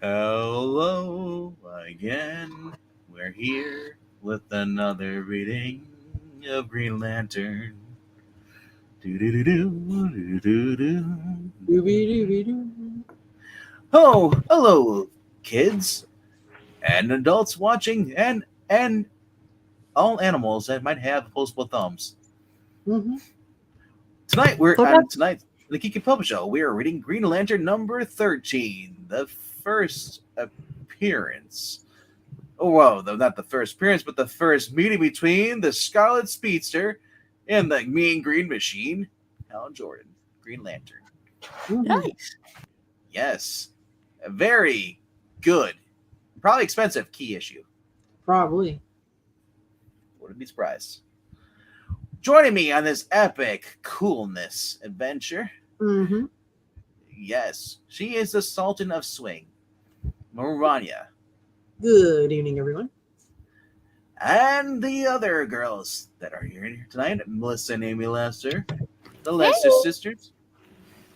Hello again. We're here with another reading of Green Lantern. Do do do do do do do. Dooby-dooby-doo. Oh, hello, kids and adults watching, and all animals that might have opposable thumbs. Mhm. Tonight we're Hold on up. tonight the Kiki Pub Show. We are reading Green Lantern number 13, the first appearance. Oh, well, not the first appearance, but the first meeting between the Scarlet Speedster and the Mean Green Machine, Hal Jordan, Green Lantern. Mhm. Nice. Yes, a very good, probably expensive key issue. Probably. Wouldn't be surprised. Joining me on this epic coolness adventure, Mm-hmm. yes, she is the Sultan of Swing, Maranya, Good evening, everyone. and the other girls that are here tonight, Melissa and Amy Lester, the Hey. Lester sisters.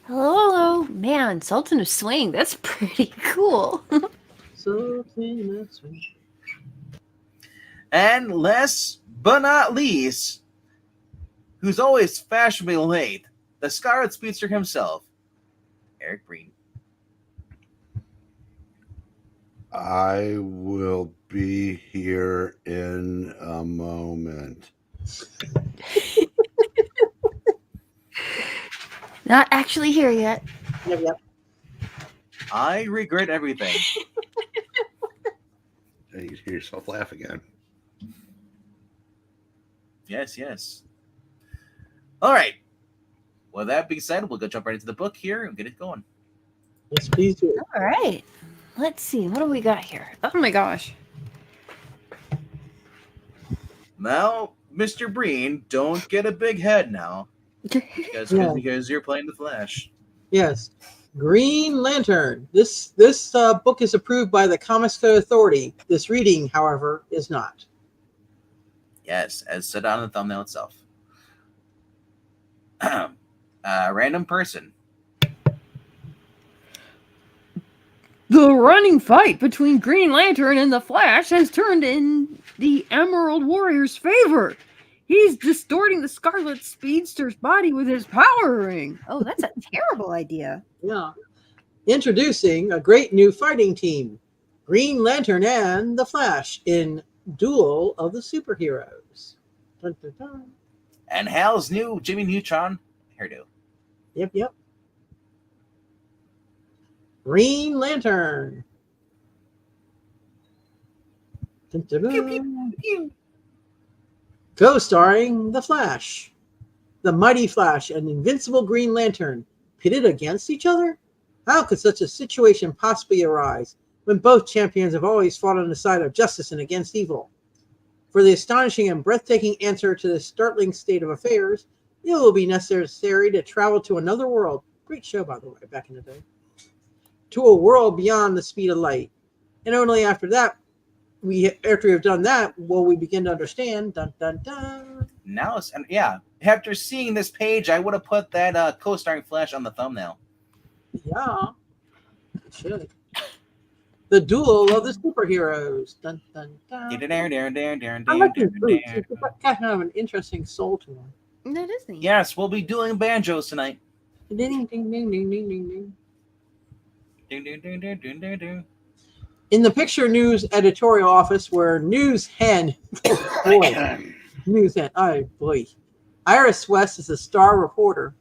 Hello. Man, Sultan of Swing. That's pretty cool. So that's right. And last but not least, who's always fashionably late, the Scarlet Speedster himself, Eric Breen. I will be here in a moment. Not actually here yet. Yep. I regret everything. Hey, you hear yourself laugh again. Yes. All right. With that being said, we'll go jump right into the book here and get it going. Yes, please do. All right. Let's see. What do we got here? Oh my gosh. Now, Mr. Breen, don't get a big head now, because Yeah. because you're playing the Flash. Yes. Green Lantern. This book is approved by the Comics Code Authority. This reading, however, is not. Yes, as said on the thumbnail itself. Random person. The running fight between Green Lantern and the Flash has turned in the Emerald Warrior's favor. He's distorting the Scarlet Speedster's body with his power ring. Oh, that's a terrible idea. Yeah. Introducing a great new fighting team, Green Lantern and the Flash in Duel of the Superheroes. Dun, dun, dun. And Hal's new Jimmy Neutron hairdo. Yep. Green Lantern. Dun, dun, dun. Pew, pew, pew. Co-starring The Flash, the Mighty Flash, and Invincible Green Lantern pitted against each other? How could such a situation possibly arise when both champions have always fought on the side of justice and against evil? For the astonishing and breathtaking answer to this startling state of affairs, it will be necessary to travel to another world. Great show, by the way, back in the day. To a world beyond the speed of light. And only after that, after we've done that, will we begin to understand. Dun, dun, dun. Now, after seeing this page, I would have put that co-starring Flash on the thumbnail. Yeah, it should. The Duel of the Superheroes. Dun, dun, dun. I like his boots. He's got kind of an interesting soul to him. That is neat. Yes, we'll be doing banjos tonight. Ding, ding, ding, ding, ding, ding, ding. Ding, ding, ding, ding, ding, ding, ding. In the Picture News editorial office, where News Hen, News Hen, oh boy, Iris West is a star reporter.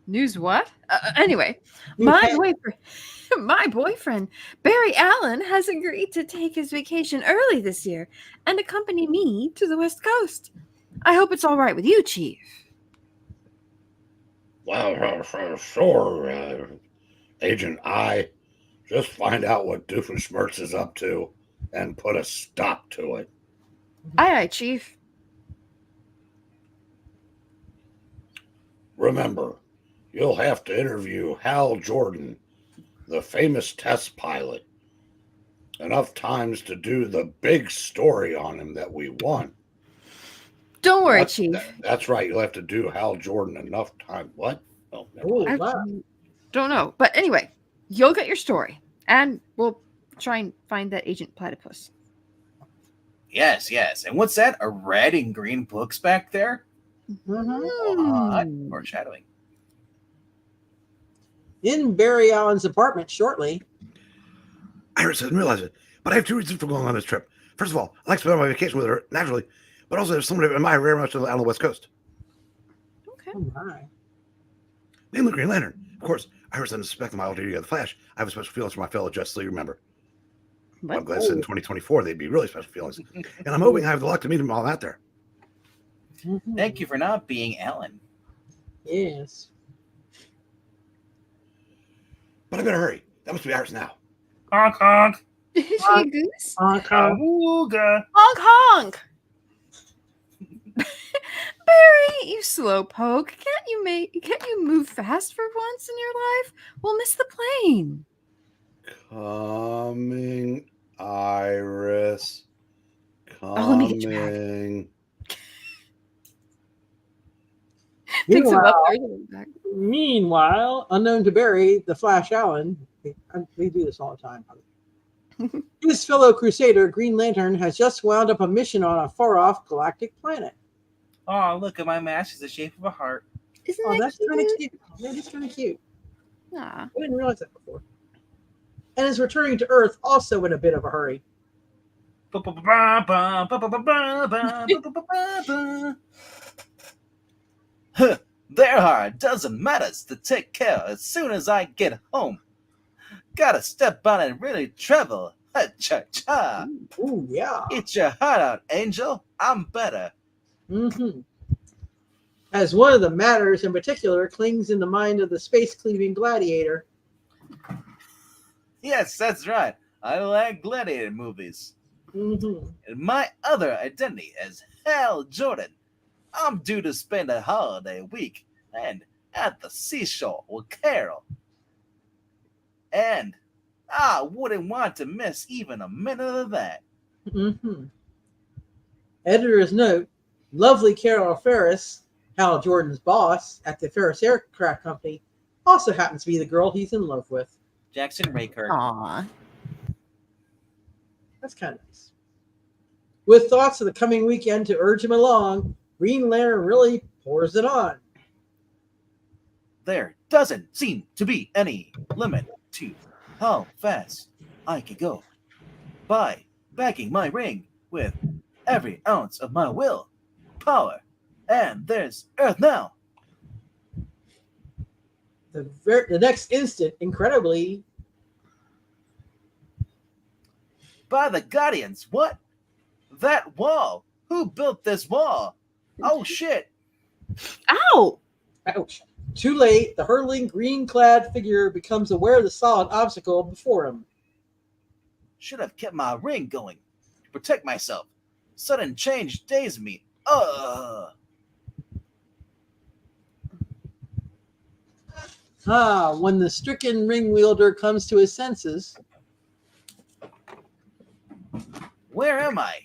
News what? Anyway, News my Hen. boyfriend, Barry Allen, has agreed to take his vacation early this year and accompany me to the West Coast. I hope it's all right with you, Chief. Well, sure, Agent I. Just find out what Doofenshmirtz is up to and put a stop to it. Aye, Chief. Remember, you'll have to interview Hal Jordan, the famous test pilot, enough times to do the big story on him that we want. Don't worry, Chief. That's right. You'll have to do Hal Jordan enough time. What? Oh, never mind. Oh, wow. Don't know. But anyway, you'll get your story. And we'll try and find that Agent Platypus. Yes, yes. And what's that? A red and green books back there? What? Foreshadowing. In Barry Allen's apartment shortly. Iris doesn't realize it, but I have two reasons for going on this trip. First of all, I like to spend my vacation with her, naturally, but also there's somebody I admire very much on the West Coast. Okay. Oh my. Name the Green Lantern. Of course, Iris doesn't suspect my alter ego, the Flash. I have a special feelings for my fellow Justice League member. What? I'm glad I said in 2024 they'd be really special feelings. And I'm hoping I have the luck to meet them while I'm out there. Thank you for not being Ellen. Yes. But I better hurry. That must be Iris now. Honk honk. Is she a goose? Awooga. Honk honk! Barry, you slowpoke. Can't you move fast for once in your life? We'll miss the plane. Coming, Iris. let me get your Coming. Picks him up. Meanwhile, unknown to Barry, the Flash Allen, we do this all the time. His fellow Crusader, Green Lantern, has just wound up a mission on a far-off galactic planet. Oh, look at my mask. It's the shape of a heart. Isn't Oh, that that's kind of cute? cute. That is kind of cute. Aw. I didn't realize that before. And is returning to Earth also in a bit of a hurry. There are a dozen matters to take care of as soon as I get home. Gotta step out and really travel. Ha-cha-cha. Ooh, yeah. Eat your heart out, Angel. I'm better. As one of the matters in particular clings in the mind of the space-cleaving gladiator. Yes, that's right. I like gladiator movies. And my other identity as Hal Jordan. I'm due to spend a holiday week and at the seashore with Carol. And I wouldn't want to miss even a minute of that. Editor's note, lovely Carol Ferris, Hal Jordan's boss at the Ferris Aircraft Company, also happens to be the girl he's in love with. Jackson Raker. Aw. That's kind of nice. With thoughts of the coming weekend to urge him along, Green Lantern really pours it on. There doesn't seem to be any limit to how fast I could go by backing my ring with every ounce of my will, power, and there's Earth now. The next instant, incredibly, By the Guardians, what? That wall? Who built this wall? Oh shit! Ow! ouch. Too late, the hurtling green-clad figure becomes aware of the solid obstacle before him. Should have kept my ring going to protect myself. Sudden change dazed me. When the stricken ring wielder comes to his senses, Where am I?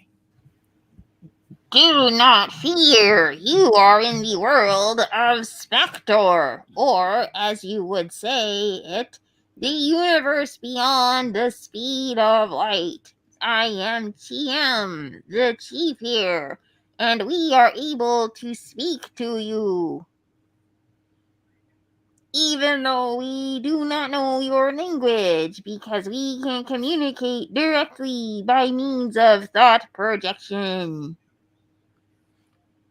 Do not fear. You are in the world of Spector, or, as you would say it, the universe beyond the speed of light. I am TM, the chief here, and we are able to speak to you. Even though we do not know your language, because we can communicate directly by means of thought projection.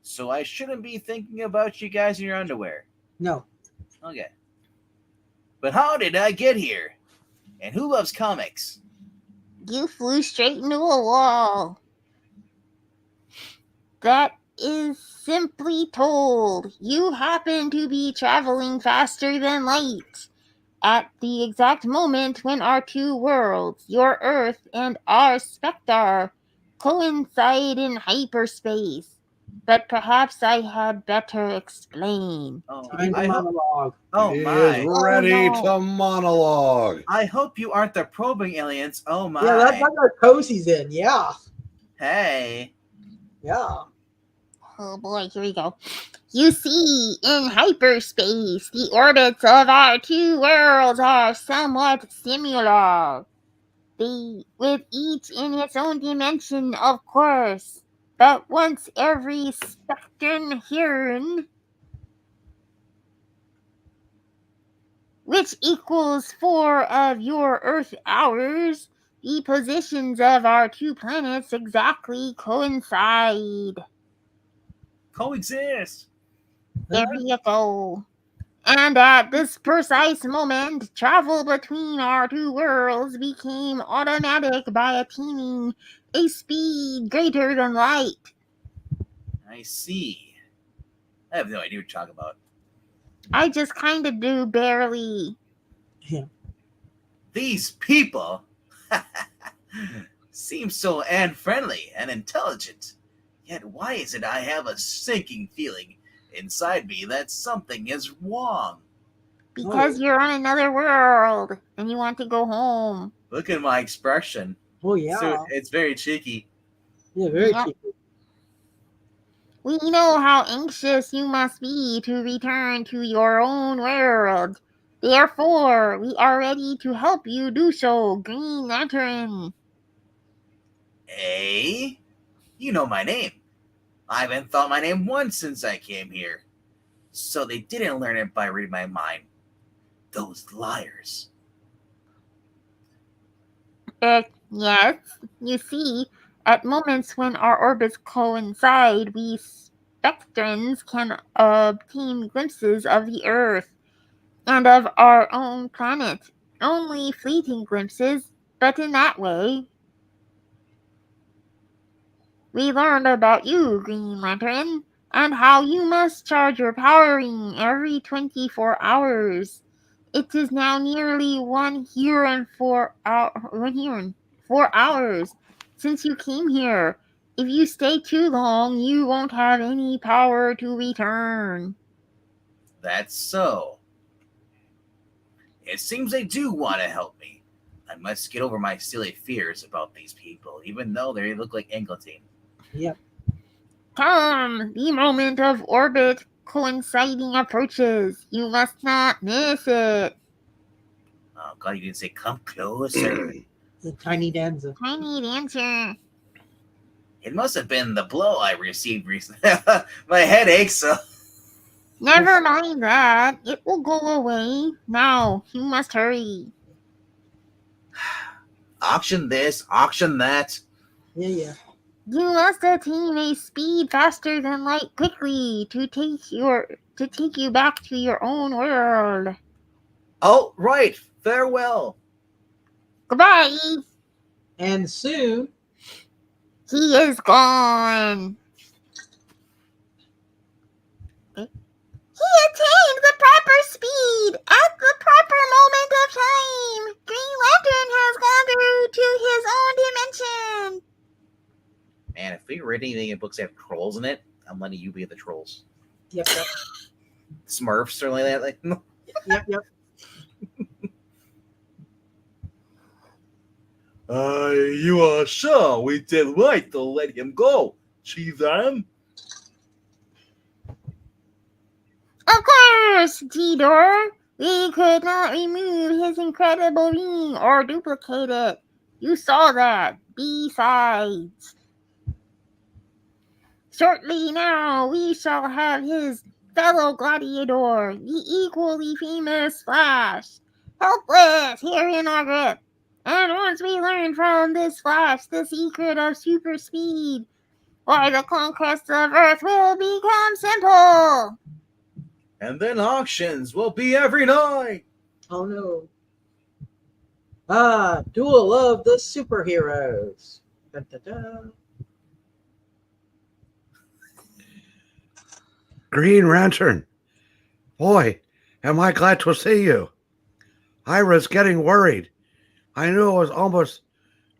So I shouldn't be thinking about you guys in your underwear. no. Okay. But how did I get here? And who loves comics? You flew straight into a wall. That is simply told. You happen to be traveling faster than light at the exact moment when our two worlds, your Earth and our Spectar, coincide in hyperspace. But perhaps I had better explain. Oh, Time to I hope, monologue. oh He my. is ready Oh, no. to monologue. I hope you aren't the probing aliens. Oh my. Yeah, that's our pose he's in. Yeah. Hey. Yeah. Oh boy, here we go. You see, in hyperspace, the orbits of our two worlds are somewhat similar. With each in its own dimension, of course. But once every Spectern heron, which equals 4 of your Earth hours, the positions of our two planets exactly coincide. Coexist. There you go. And at this precise moment, travel between our two worlds became automatic by attaining a speed greater than light. I see. I have no idea what you're talking about. I just kind of do barely. These people seem so unfriendly and intelligent. Yet why is it I have a sinking feeling inside me that something is wrong? Because you're on another world and you want to go home. Look at my expression. Oh, yeah. So it's very cheeky. Yeah, very Yep. cheap. We know how anxious you must be to return to your own world. Therefore, we are ready to help you do so, Green Lantern. Eh? You know my name. I haven't thought my name once since I came here. So they didn't learn it by reading my mind. Those liars. Yes. You see, at moments when our orbits coincide, we Spectarns can obtain glimpses of the Earth and of our own planet. Only fleeting glimpses, but in that way, we learned about you, Green Lantern, and how you must charge your power ring every 24 hours. It is now nearly 1 year and 4 hours since you came here. If you stay too long, you won't have any power to return. That's so. It seems they do want to help me. I must get over my silly fears about these people, even though they look like Angleton. Yep. Come, the moment of orbit coinciding approaches. You must not miss it. Oh God, you didn't say come closer. The tiny dancer. Tiny dancer. It must have been the blow I received recently. My head aches, so... Never mind that. It will go away. Now, you must hurry. Auction this, auction that. Yeah. You must attain a speed faster than light quickly to take you back to your own world. Oh, right. Farewell. Goodbye. And soon, He is gone. He attained the proper speed at the proper moment of time. Green Lantern has gone through to his own dimension. Man, if we read anything in books that have trolls in it, I'm letting you be the trolls. yep. Smurfs or like that. Yep. You are sure we did right to let him go, Chizam? Of course, Tidor. We could not remove his incredible ring or duplicate it. You saw that. Besides, shortly now we shall have his fellow gladiator, the equally famous Flash, helpless here in our grip. And once we learn from this Flash the secret of super speed, why the conquest of Earth will become simple. And then auctions will be every night. Oh no. Duel of the Superheroes. Dun, dun, dun. Green Lantern. Boy, am I glad to see you. I was getting worried. I knew it was almost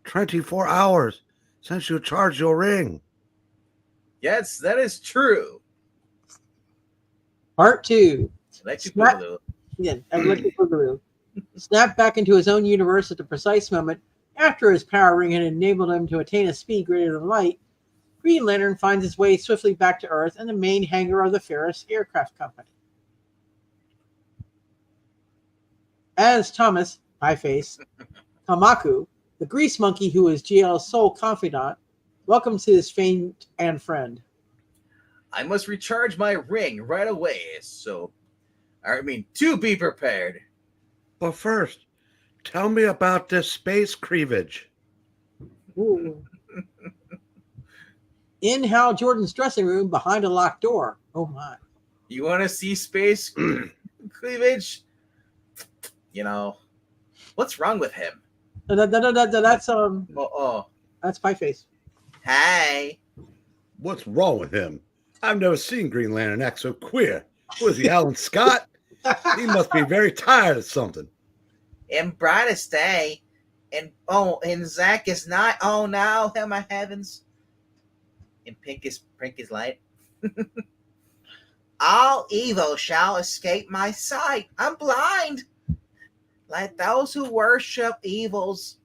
24 hours since you charged your ring. Yes, that is true. Part 2. Electric Snap- Boogaloo. Yeah, Electric Boogaloo. Snapped back into his own universe at the precise moment after his power ring had enabled him to attain a speed greater than light. Green Lantern finds his way swiftly back to Earth and the main hangar of the Ferris Aircraft Company. As Thomas, Pieface, Kamaku, the grease monkey who is Giella's sole confidant, welcomes his famed and friend. I must recharge my ring right away, to be prepared. But first, tell me about this space cleavage. Ooh. In Hal Jordan's dressing room behind a locked door. Oh my. You want to see space cleavage? You know, what's wrong with him? That's that's Pieface. Hey. What's wrong with him? I've never seen Green Lantern act so queer. Was he Alan Scott? He must be very tired of something. And brightest day. And Zach is not. Oh no, oh my heavens. And pink is light. All evil shall escape my sight. I'm blind. Let those who worship evil's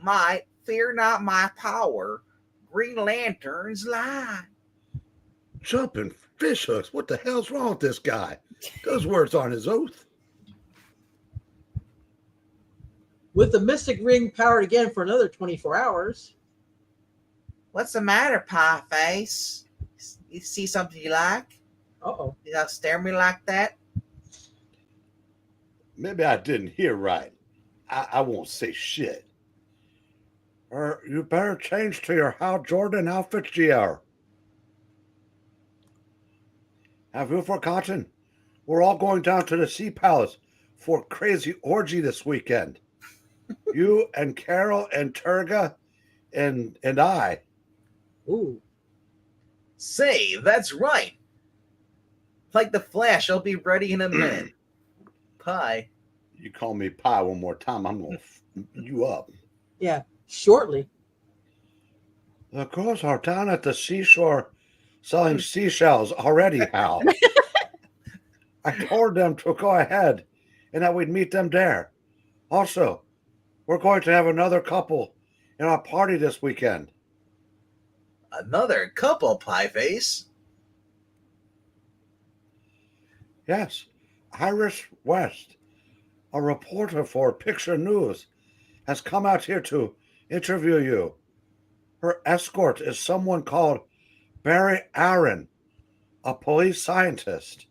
might fear not my power. Green Lantern's lie. Jumping fish hooks. What the hell's wrong with this guy? Those words aren't his oath. With the mystic ring powered again for another 24 hours. What's the matter, Pie Face? You see something you like? Uh-oh. You don't stare at me like that? Maybe I didn't hear right. I won't say shit. Or you better change to your Hal Jordan outfit, Giella. Have you forgotten? We're all going down to the Sea Palace for a crazy orgy this weekend. You and Carol and Turga and I. Ooh. Say, that's right. Like the Flash, I'll be ready in a minute. Pie. You call me Pie one more time, I'm going to f you up. Yeah, shortly. The girls are down at the seashore selling seashells already, Hal. I told them to go ahead and that we'd meet them there. Also, we're going to have another couple in our party this weekend. Another couple, Pie Face. Yes, Iris West, a reporter for Picture News, has come out here to interview you. Her escort is someone called Barry Aaron, a police scientist.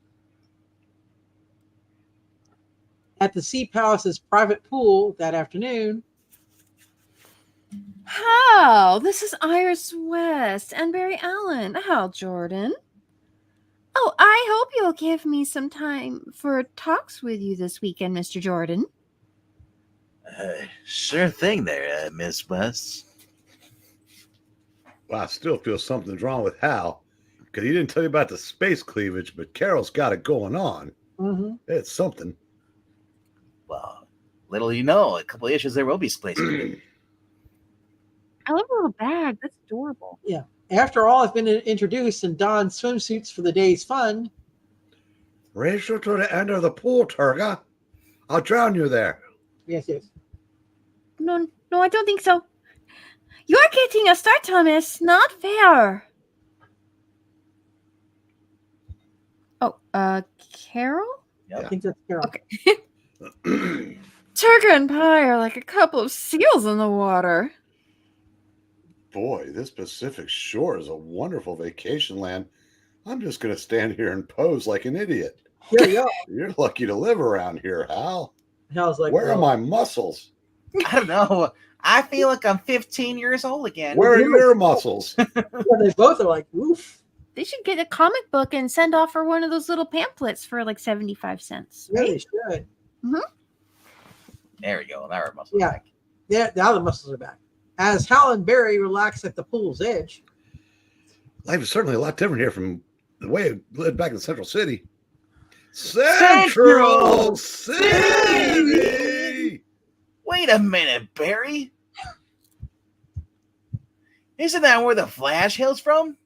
At the Sea Palace's private pool that afternoon. Hal, this is Iris West and Barry Allen. Hal Jordan. Oh, I hope you'll give me some time for talks with you this weekend, Mr. Jordan. Sure thing there, Miss West. Well, I still feel something's wrong with Hal, because he didn't tell you about the space cleavage, but Carol's got it going on. Mm-hmm. It's something. Well, little you know, a couple of issues there will be space cleavage. I love a little bag. That's adorable. Yeah. After all have been introduced and donned swimsuits for the day's fun. Race you to the end of the pool, Turga. I'll drown you there. Yes, yes. No, I don't think so. You're getting a start, Thomas. Not fair. Oh, Carol? Yep. I think that's Carol. Okay. Turga and Pie are like a couple of seals in the water. Boy, this Pacific shore is a wonderful vacation land. I'm just going to stand here and pose like an idiot. Here you go. You're lucky to live around here, Hal. Hal's like, Where are my muscles? I don't know. I feel like I'm 15 years old again. Where are your muscles? Yeah, they both are like, woof. They should get a comic book and send off for one of those little pamphlets for like 75 cents. Yeah, Right? they should. There we go. Now our muscles Yeah. back. Yeah, now the muscles are back. As Hal and Barry relax at the pool's edge. Life is certainly a lot different here from the way it lived back in Central City. Central City! Wait a minute, Barry. Isn't that where the Flash hails from?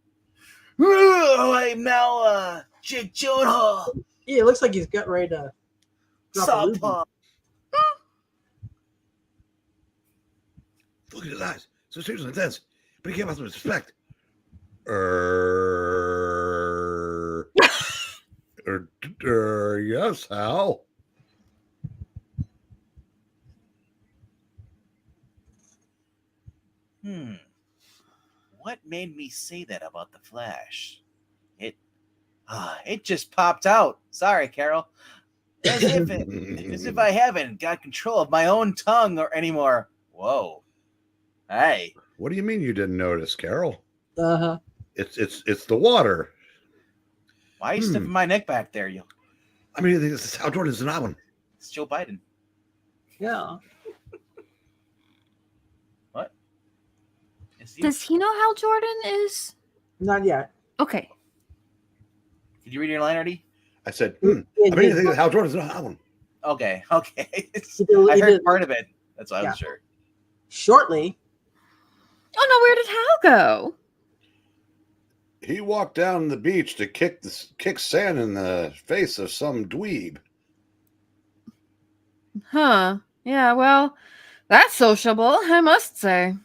I'm now Jake Gyllenhaal. Yeah, it looks like he's got ready to drop a loogie. Sup, Look at his eyes. So serious and intense. But he came out with respect. Yes, Hal. What made me say that about the Flash? It it just popped out. Sorry, Carol. As if I haven't got control of my own tongue or anymore. Whoa. Hey. What do you mean you didn't notice, Carol? Uh-huh. It's the water. Why are you sniffing my neck back there? You I mean, this is Hal Jordan's an album. It's Joe Biden. Yeah. What? Does he know Hal Jordan is? Not yet. Okay. Did you read your line already? I said, Yeah, I mean, think that Hal Jordan's an album. Okay. He I heard did- part of it. That's why I Yeah. was sure. Shortly, Oh no, where did Hal go? He walked down the beach to kick sand in the face of some dweeb. Huh. Yeah, well, that's sociable, I must say.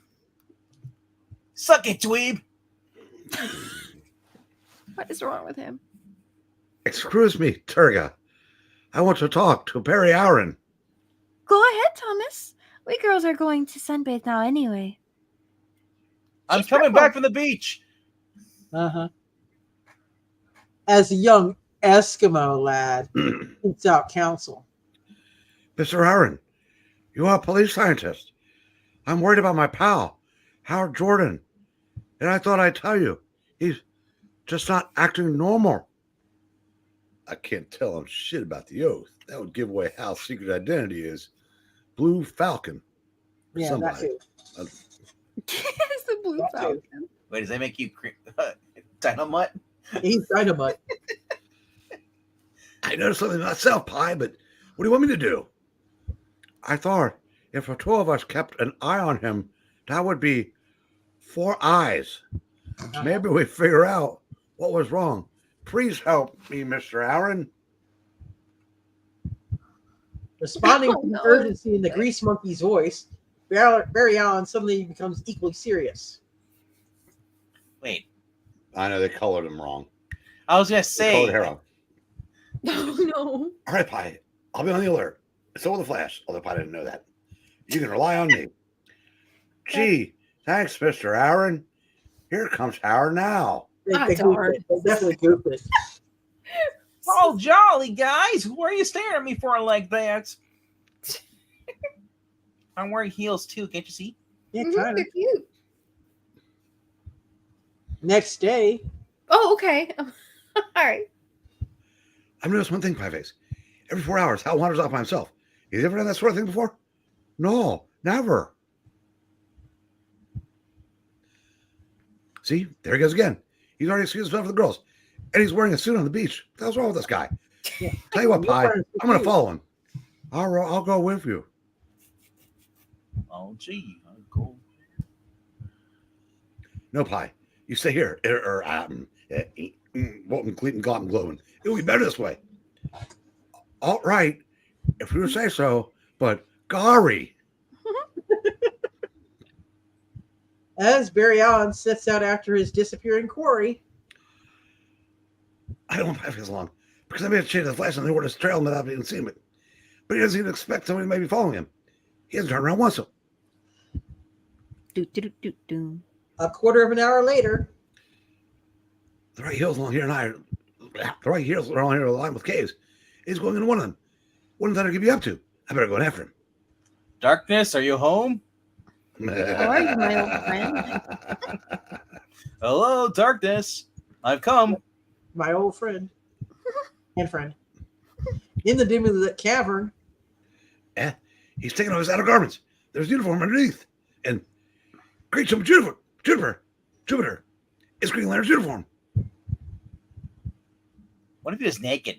Suck it, dweeb. What is wrong with him? Excuse me, Turga. I want to talk to Barry Aaron. Go ahead, Thomas. We girls are going to sunbathe now anyway. I'm coming back from the beach. uh-huh. As a young Eskimo lad seeks out counsel. Mr. Aaron, you are a police scientist. I'm worried about my pal, Hal Jordan. And I thought I'd tell you, he's just not acting normal. I can't tell him shit about the oath. That would give away Hal's secret identity is Blue Falcon. Or Yeah, that somebody. too. It's the blue That too. falcon. Wait, does that make you dynamite? He's dynamite. I noticed something myself, Pie, but what do you want me to do? I thought if the two of us kept an eye on him, that would be 4 eyes. Maybe we figure out what was wrong. Please help me, Mr. Aaron. Responding Oh, to the no. urgency in the Grease Monkey's voice, Barry Allen suddenly becomes equally serious. Wait, I know they colored him wrong. I was gonna They say. colored hair wrong. Oh no. All right, Pie. I'll be on the alert. So will the Flash. Although Pie didn't know that. You can rely on me. Gee, thanks, Mr. Aaron. Here comes Howard now. They goofed it. They definitely goofed it. Oh, jolly guys! Why are you staring at me for like that? I'm wearing heels too. Can't you see? Yeah, Mhm, kind they're of. cute. Next day, Oh, okay. All right. I've noticed one thing, Pieface. Every 4 hours, Hal wanders off by himself. You ever done that sort of thing before? No, never. See, there he goes again. He's already excused himself for the girls. And he's wearing a suit on the beach. What the hell's wrong with this guy? Yeah. Tell you what, Pie, We're I'm going to follow him. I'll go with you. Oh, gee, I'll go. No, Pie. You stay here. Walton, Cleaton, Glotton, Glowin. It'll be better this way. All right, if you say so, but Gary. as Barry Allen sets out after his disappearing quarry, I don't want Pie as long because I made a change of the Flash and they were to trail him without even seeing him. But he doesn't even expect somebody may be following him. He hasn't turned around once. Do, do, do, do, do. a quarter of an hour later, The right heels along here and the right heels are along here aligned with caves. He's going into one of them. What did I give you up to? I better go in after him. Darkness, are you home? How are you, my old friend? Hello, Darkness. I've come. my old friend and friend, in the dim of the cavern, He's taking off his outer garments. There's a uniform underneath. And great Jupiter. It's Green Lantern's uniform. What if he was naked?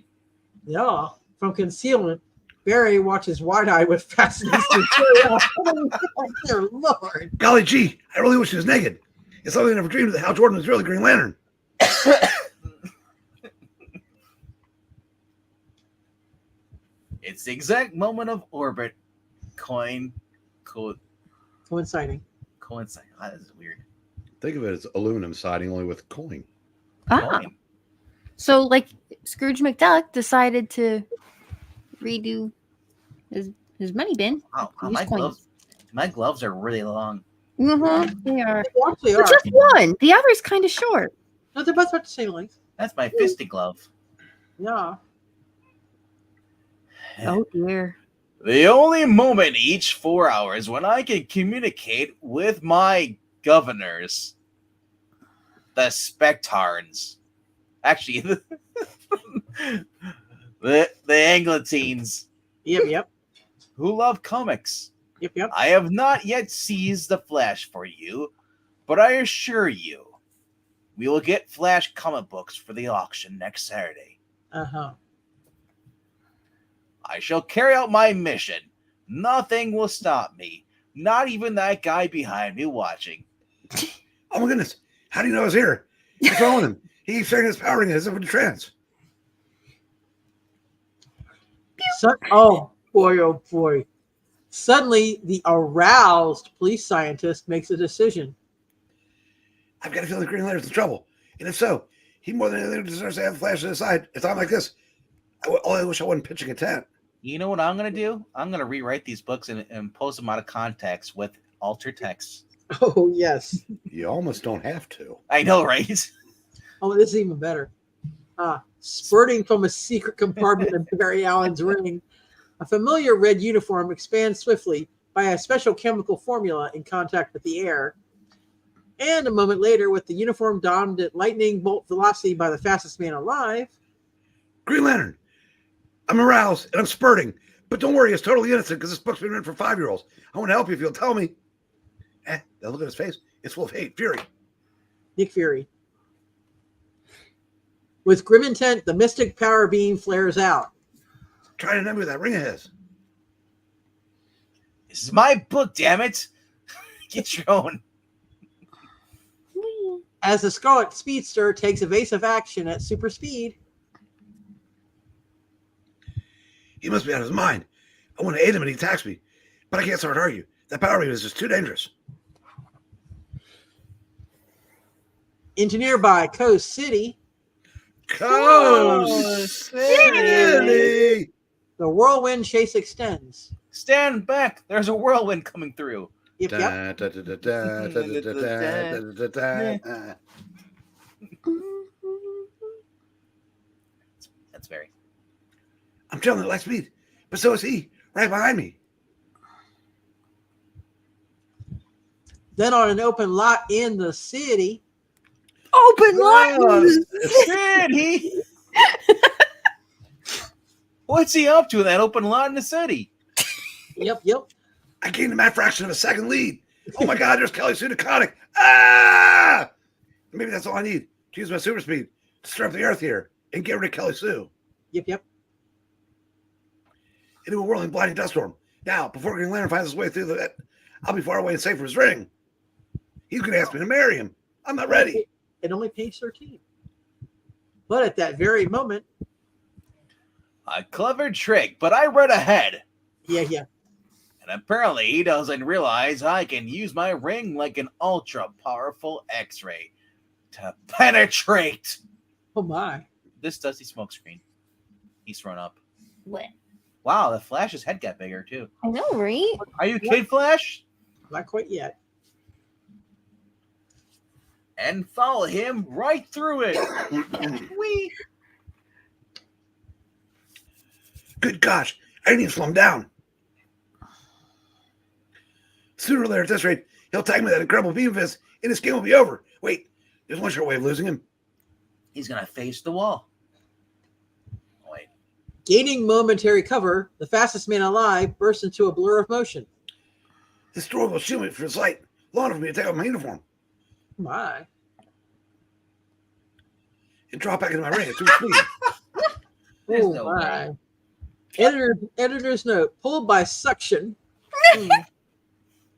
yeah, from concealment, Barry watches wide-eyed with fascination. Dear Lord. Golly gee, I really wish he was naked. It's something I never dreamed that Hal Jordan was really Green Lantern. It's the exact moment of orbit. Coinciding. Coinciding. This is weird. Think of it as aluminum siding, only with coin. Ah. So, like, Scrooge McDuck decided to redo his money bin. Oh, Use my coins. gloves are really long. Mm-hmm. They are. They actually But are. just one. The other's kind of short. No, they're both about the same length. That's my fisty glove. Yeah. Oh dear. The only moment each 4 hours when I can communicate with my governors, the Spectarns. Actually, the Anglatines, Yep. who love comics. Yep. I have not yet seized the Flash for you, but I assure you, we will get Flash comic books for the auction next Saturday. Uh-huh. I shall carry out my mission. Nothing will stop me. Not even that guy behind me watching. Oh my goodness! How do you know he's here? What's wrong with him? He keeps sharing his power ring as if in a trance. Oh boy. Suddenly, the aroused police scientist makes a decision. I've got a feeling Green Lantern's in trouble, and if so, he more than anything deserves to have the Flash to his side. If I'm like this, I wish I wasn't pitching a tent. You know what I'm going to do? I'm going to rewrite these books and post them out of context with alter text. Oh, yes. You almost don't have to. I know, right? Oh, this is even better. Spurting from a secret compartment in Barry Allen's ring, a familiar red uniform expands swiftly by a special chemical formula in contact with the air. And a moment later, with the uniform donned at lightning bolt velocity by the fastest man alive. Green Lantern, I'm aroused and I'm spurting, but don't worry, it's totally innocent because this book's been written for 5-year-olds. I want to help you if you'll tell me. Now look at his face. It's full of hate, fury. Nick Fury. With grim intent, the mystic power beam flares out. Try to remember that ring of his. This is my book, damn it. Get your own. As the Scarlet Speedster takes evasive action at super speed. He must be out of his mind. I want to aid him and he attacks me, but I can't start argue. That power beam is just too dangerous. Into nearby Coast City. Coast City! The whirlwind chase extends. Stand back. There's a whirlwind coming through. Yep. That's very. I'm traveling at light speed, but so is he, right behind me. Then on an open lot in the city. Open line. City. What's he up to in that open lot in the city? Yep. I gained a mad fraction of a second lead. Oh my God, there's Kelly Pseudoconic. Ah! Maybe that's all I need to use my super speed to stir up the earth here and get rid of Kelly Sue. Yep. Into a whirling, blinding dust storm. Now, before Green Lantern finds his way through that, I'll be far away and safe from his ring. He's going to ask me to marry him. I'm not ready. It only pays 13. But at that very moment. A clever trick, but I read ahead. Yeah. And apparently he doesn't realize I can use my ring like an ultra-powerful X-ray to penetrate. Oh, my. This dusty smokescreen. He's thrown up. What? Wow, the Flash's head got bigger, too. I know, right? Are you Kid Flash? Not quite yet. And follow him right through it. Whee! Good gosh, I need to slow him down. Sooner or later, at this rate, he'll tag me with that incredible beam of his, and his game will be over. Wait, there's one sure way of losing him. He's going to face the wall. Wait. Gaining momentary cover, the fastest man alive bursts into a blur of motion. This door will shield me from his light, long enough for me to take off my uniform My. and drop back into my ring at 2 speed. There's Oh, no my. way. Editor's note, pulled by suction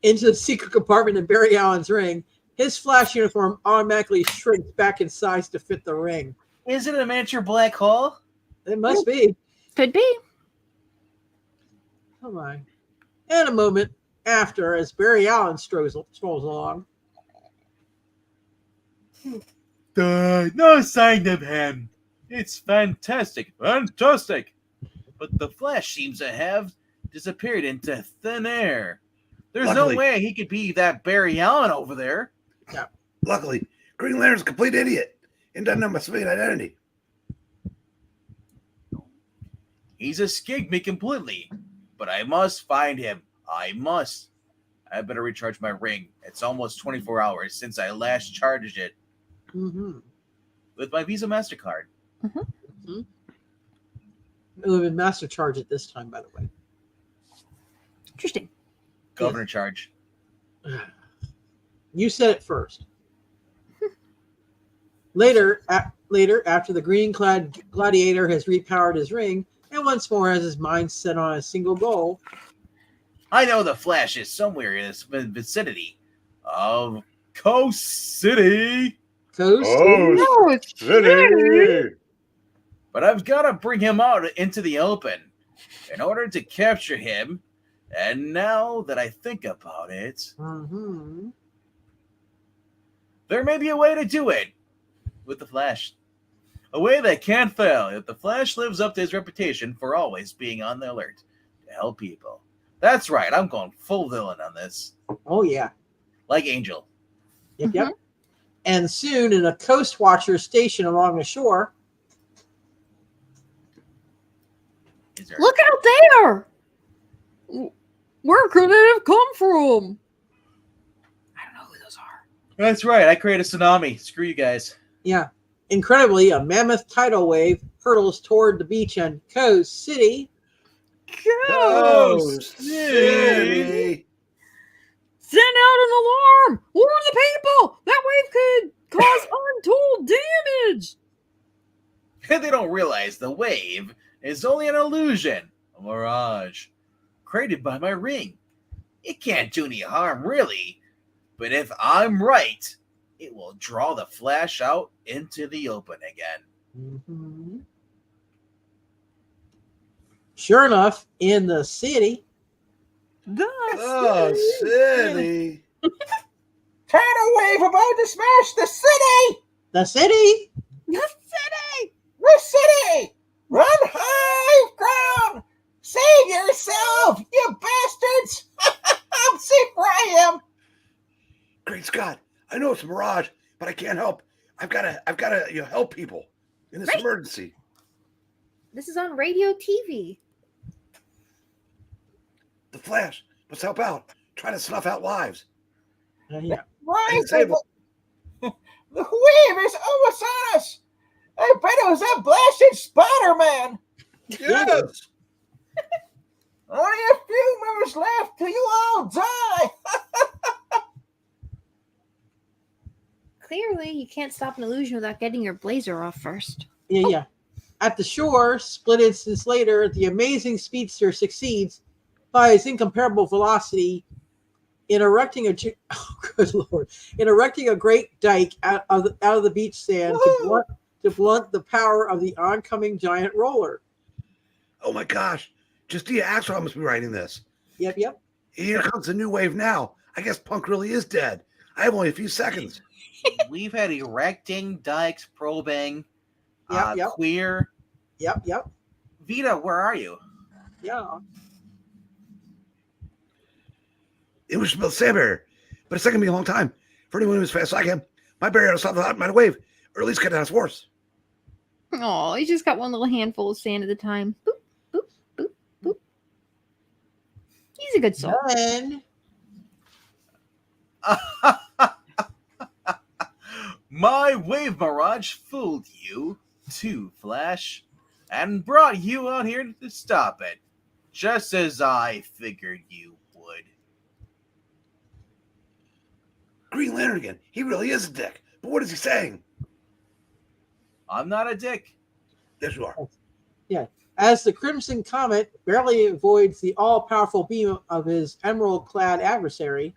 into the secret compartment in Barry Allen's ring, his Flash uniform automatically shrinks back in size to fit the ring. Is it a miniature black hole? It must be. Could be. Oh, my. And a moment after, as Barry Allen strolls along. No sign of him. It's fantastic. But the Flash seems to have disappeared into thin air. There's Luckily- no way he could be that Barry Allen over there. Luckily, Green Lantern's a complete idiot and doesn't know my civilian identity. He's escaped me completely. But I must find him. I better recharge my ring. It's almost 24 hours since I last charged it Mm-hmm. with my Visa MasterCard. Mm-hmm. It would have been Master Charge at this time, by the way. Interesting. Governor charge. You said it first. Later, after the green-clad gladiator has repowered his ring and once more has his mind set on a single goal, I know the Flash is somewhere in this vicinity of Coast City, Coast No, it's City! but I've got to bring him out into the open in order to capture him. And now that I think about it, Mm-hmm. there may be a way to do it with the Flash. A way that can't fail if the Flash lives up to his reputation for always being on the alert to help people. That's right, I'm going full villain on this. Oh, yeah. Like Angel. Yep. And soon, in a coast watcher station along the shore, Is there- Look out there! Where could it have come from? I don't know who those are. That's right, I created a tsunami. Screw you guys. yeah. Incredibly, a mammoth tidal wave hurtles toward the beach and Coast City. Coast City! Send out an alarm! Warn the people! That wave could cause untold damage! And they don't realize the wave is only an illusion, a mirage, created by my ring. It can't do any harm, really. But if I'm right, it will draw the Flash out into the open again. Mm-hmm. Sure enough, in the city, Oh, City! Tidal wave about to smash the city! the city, The city! The city! Run high ground! Save yourself, you bastards! I'm safe where I am! Great Scott! I know it's a mirage, but I can't help. I've gotta help people in this Right. emergency. This is on radio TV. The Flash must help out, trying to snuff out lives. yeah. Right, Disable. the wave is almost on us! I bet it was that blasted Spider-Man! Yes! Only a few minutes left till you all die! Clearly, you can't stop an illusion without getting your blazer off first. Yeah. At the shore, split instance later, the amazing speedster succeeds by his incomparable velocity in erecting a great dike out of the beach sand to blunt the power of the oncoming giant roller. Oh my gosh! Justia Axel must be writing this. Yep. Here comes a new wave now. I guess Punk really is dead. I have only a few seconds. We've had erecting, dikes, probing, Yep. queer. Yep. Vita, where are you? Yeah. It was built sand barrier, but it's taking me a long time. For anyone who's fast like him, my barrier will stop the amount of wave, or at least cut down its force. Oh, he's just got one little handful of sand at a time. Boop, boop, boop, boop. He's a good soul. Then My wave mirage fooled you, too, Flash, and brought you out here to stop it, just as I figured you would. Green Lantern again. He really is a dick. But what is he saying? I'm not a dick. Yes, you are. as the Crimson Comet barely avoids the all-powerful beam of his emerald-clad adversary,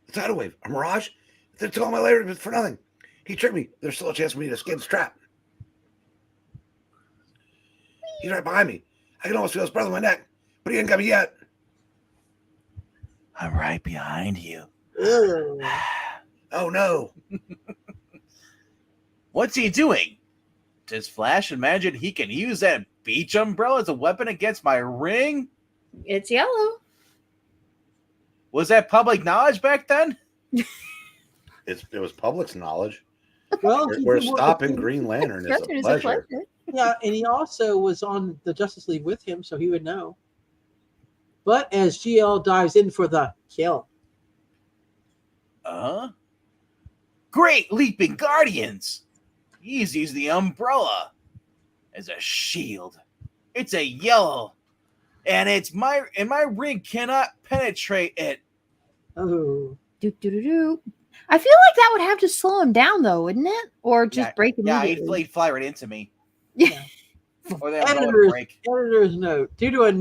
The tidal wave, a mirage. They're telling my layer for nothing. He tricked me. There's still a chance for me to escape this trap. He's right behind me. I can almost feel his breath on my neck, but he ain't got me yet. I'm right behind you. ugh, Oh no! What's he doing? Does Flash imagine he can use that beach umbrella as a weapon against my ring? It's yellow. Was that public knowledge back then? It was public knowledge. Well, We're stopping Green Lantern is a Lantern is pleasure. Yeah, and he also was on the Justice League with him, so he would know. But as GL dives in for the kill. Great leaping guardians! He's used the umbrella as a shield. It's a yellow, and my ring cannot penetrate it. Oh. I feel like that would have to slow him down, though, wouldn't it? Or just break immediately. Yeah, he'd fly right into me. Yeah. Or the umbrella would break. Editor's note. Due to a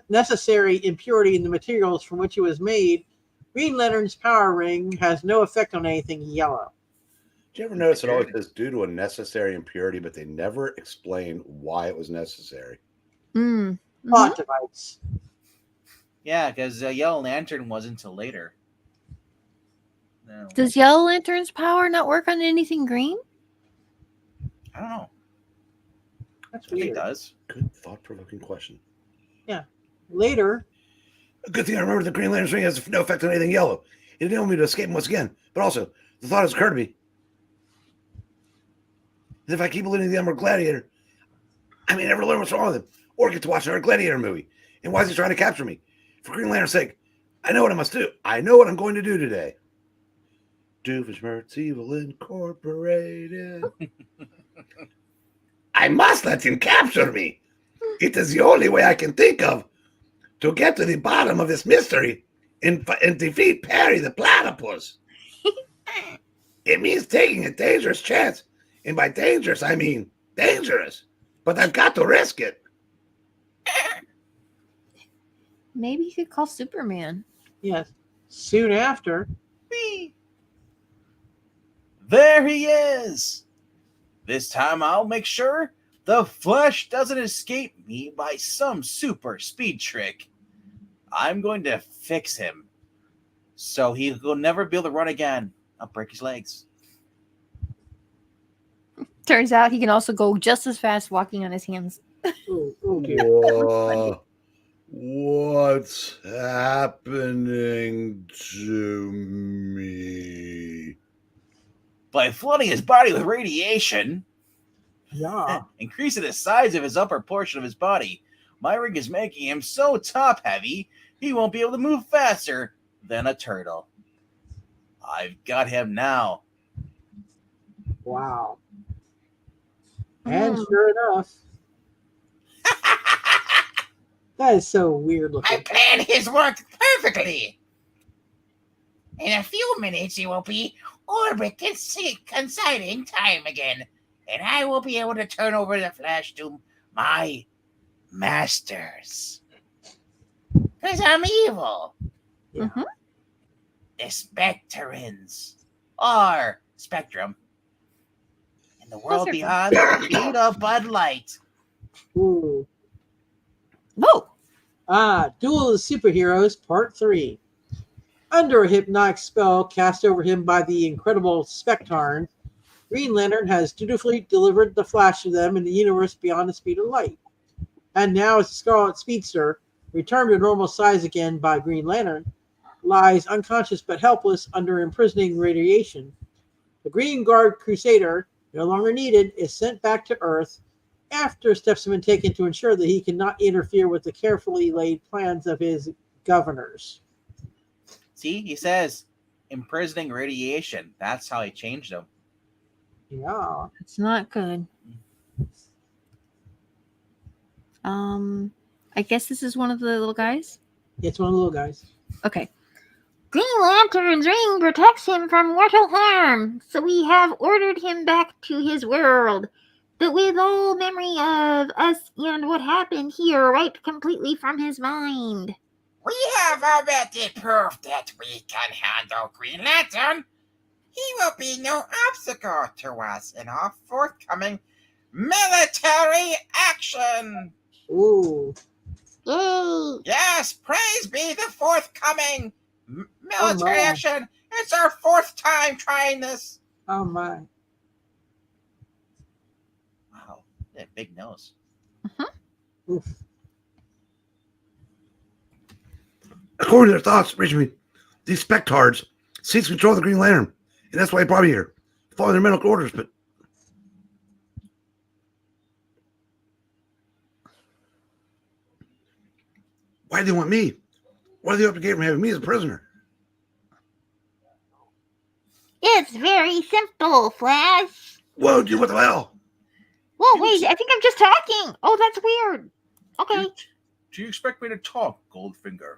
necessary impurity in the materials from which it was made, Green Lantern's power ring has no effect on anything yellow. Did you ever notice it always says due to a necessary impurity, but they never explain why it was necessary? Plot device. Yeah, because Yellow Lantern wasn't until later. No. Does Yellow Lantern's power not work on anything green? I don't know. That's I think it weird. does. Good thought-provoking question. Later, A good thing I remember the Green Lantern's ring has no effect on anything yellow. It enabled me to escape him once again. But also, the thought has occurred to me that if I keep believing the Emerald Gladiator, I may never learn what's wrong with him or get to watch another Gladiator movie. And why is he trying to capture me? For Green Lantern's sake, I know what I must do. I know what I'm going to do today. Doofenshmirtz Evil Incorporated. I must let him capture me. It is the only way I can think of to get to the bottom of this mystery and defeat Perry the Platypus. It means taking a dangerous chance. And by dangerous, I mean dangerous. But I've got to risk it. Maybe you could call Superman. yes, soon after, There he is! This time I'll make sure the Flash doesn't escape me by some super speed trick. I'm going to fix him so he will never be able to run again. I'll break his legs. Turns out he can also go just as fast walking on his hands. oh dear. Whoa. What's happening to me? By flooding his body with radiation, Yeah. increasing the size of his upper portion of his body, my ring is making him so top heavy he won't be able to move faster than a turtle. I've got him now. Wow. And sure enough, that is so weird looking. planned his work perfectly. In a few minutes, he will be orbiting consigning time again, and I will be able to turn over the Flash to my masters. Because I'm evil. Yeah. The Spectarns are Spectrum. In the world Those are beyond the beat of Bud Light. Ooh. Whoa! Duel of the Superheroes, Part 3. Under a hypnotic spell cast over him by the incredible Spectarns, Green Lantern has dutifully delivered the Flash to them in the universe beyond the speed of light. And now, as the Scarlet Speedster, returned to normal size again by Green Lantern, lies unconscious but helpless under imprisoning radiation. The Green Guard Crusader, no longer needed, is sent back to Earth after steps have been taken to ensure that he cannot interfere with the carefully laid plans of his governors. See, he says imprisoning radiation. That's how he changed him. Yeah. It's not good. I guess this is one of the little guys. It's one of the little guys. Okay. Green Lantern's ring protects him from mortal harm, so we have ordered him back to his world. But with all memory of us and what happened here wiped completely from his mind. We have already proved that we can handle Green Lantern. He will be no obstacle to us in our forthcoming military action. Ooh. Yay! Yes, praise be the forthcoming military my. action. It's our fourth time trying this. Oh my. Yeah, big nose. Oof. According to their thoughts, Benjamin, these Spectarns seize control of the Green Lantern, and that's why he brought me here, following their medical orders. But why do they want me? What are they up to get from having me as a prisoner? It's very simple, Flash. Whoa, dude, what the hell? Whoa, wait, I think I'm just talking. Oh, that's weird. Okay. Do you expect me to talk, Goldfinger?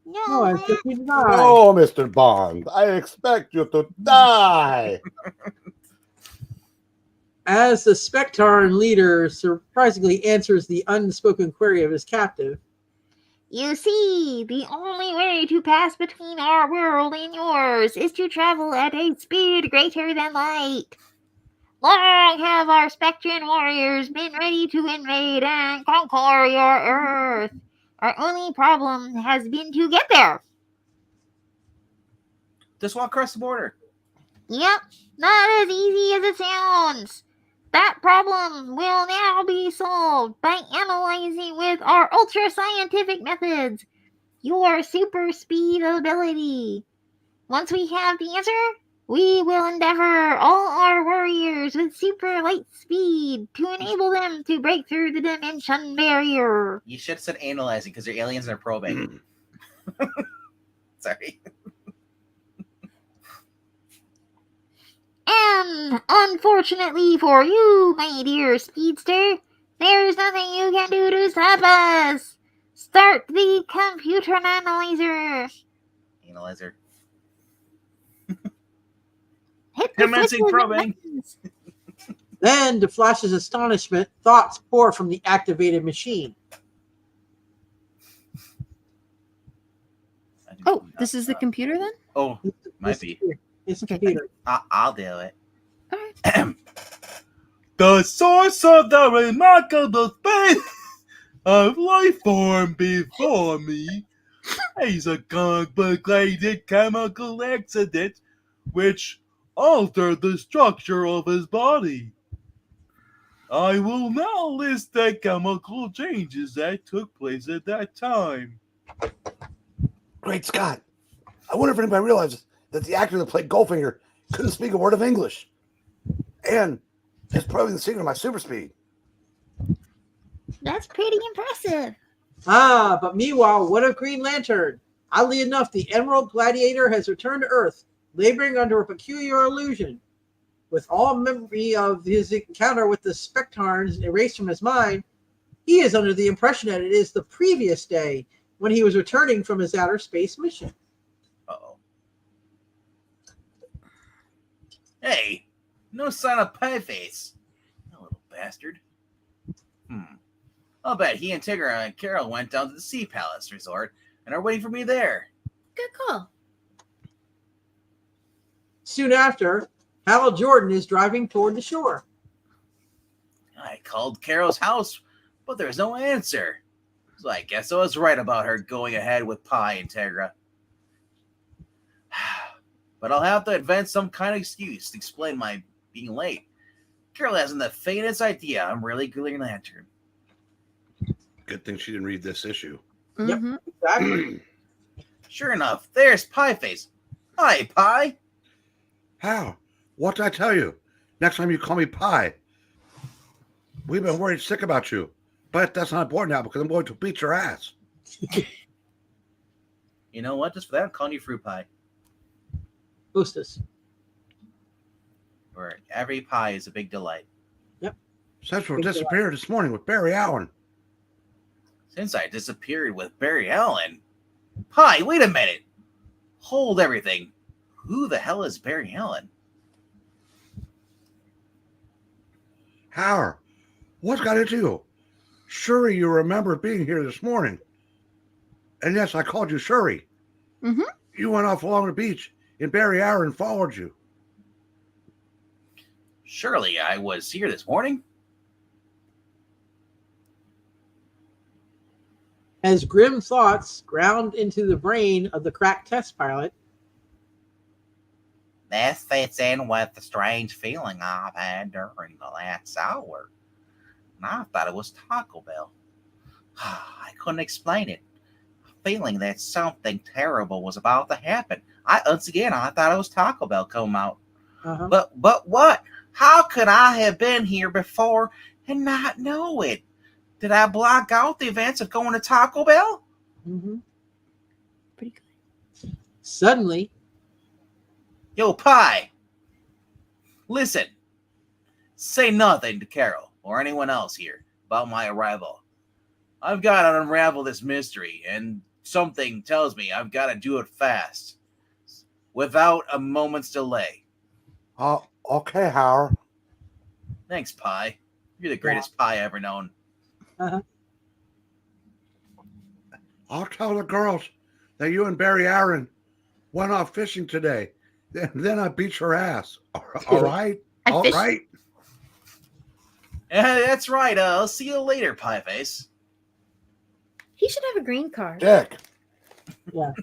No, I Flash. think you died. Oh, Mr. Bond, I expect you to die. As the Spectarn leader surprisingly answers the unspoken query of his captive, You see, the only way to pass between our world and yours is to travel at a speed greater than light. Long have our Spectran warriors been ready to invade and conquer your Earth. Our only problem has been to get there. Just walk across the border. Yep, not as easy as it sounds. That problem will now be solved by analyzing with our ultra scientific methods your super speed ability. Once we have the answer, we will endeavor all our warriors with super light speed to enable them to break through the dimension barrier. You should have said analyzing because they're aliens and they're probing. Sorry. And unfortunately for you, my dear speedster, there's nothing you can do to stop us. Start the computer analyzer. Analyzer. Hit the Commencing switches and probing. buttons. then, to Flash's astonishment, thoughts pour from the activated machine. Oh, this is the computer then? Oh, might be. It's a Okay. computer. I'll do it. All right. The source of the remarkable space of life form before me is a complicated chemical accident which altered the structure of his body. I will now list the chemical changes that took place at that time. Great Scott. I wonder if anybody realizes that the actor that played Goldfinger couldn't speak a word of English. And it's probably the secret of my super speed. That's pretty impressive. Ah, but meanwhile, what of Green Lantern? Oddly enough, the Emerald Gladiator has returned to Earth, laboring under a peculiar illusion. With all memory of his encounter with the Spectarns erased from his mind, he is under the impression that it is the previous day when he was returning from his outer space mission. Uh-oh. Hey, no sign of Pieface. You little bastard. I'll bet he and Tigra and Carol went down to the Sea Palace Resort and are waiting for me there. Good call. Soon after, Hal Jordan is driving toward the shore. I called Carol's house, but there's no answer. So I guess I was right about her going ahead with Pi and Tigra. But I'll have to invent some kind of excuse to explain my being late. Carol hasn't the faintest idea I'm really Green Lantern. Good thing she didn't read this issue. Yep. Mhm. Exactly. Sure enough, there's Pieface. Hi, Pi. How? What did I tell you? Next time you call me Pie. We've been worried sick about you. But that's not important now because I'm going to beat your ass. You know what? Just for that, I'm calling you Fruit Pie. Hostess. Where every pie is a big delight. Central disappeared this morning with Barry Allen. Since I disappeared with Barry Allen. Pie, wait a minute. Hold everything. Who the hell is Barry Allen? Howard, what's got into you? Shuri, you remember being here this morning. And yes, I called you Shuri. Mhm. You went off along the beach and Barry Allen followed you. Surely I was here this morning. As grim thoughts ground into the brain of the cracked test pilot, This fits in with the strange feeling I've had during the last hour. And I thought it was Taco Bell. I couldn't explain it. Feeling that something terrible was about to happen. I thought it was Taco Bell come out. Uh-huh. But what? How could I have been here before and not know it? Did I block out the events of going to Taco Bell? Mm-hmm. Pretty good. Suddenly, Yo, Pie! Listen. Say nothing to Carol or anyone else here about my arrival. I've got to unravel this mystery, and something tells me I've got to do it fast, without a moment's delay. Okay, Howard. Thanks, Pie. You're the greatest pie ever known. uh-huh. I'll tell the girls that you and Barry Aaron went off fishing today. Then I beat your ass. All right? All right? That's right. I'll see you later, Pieface. He should have a green card. Dick. Yeah.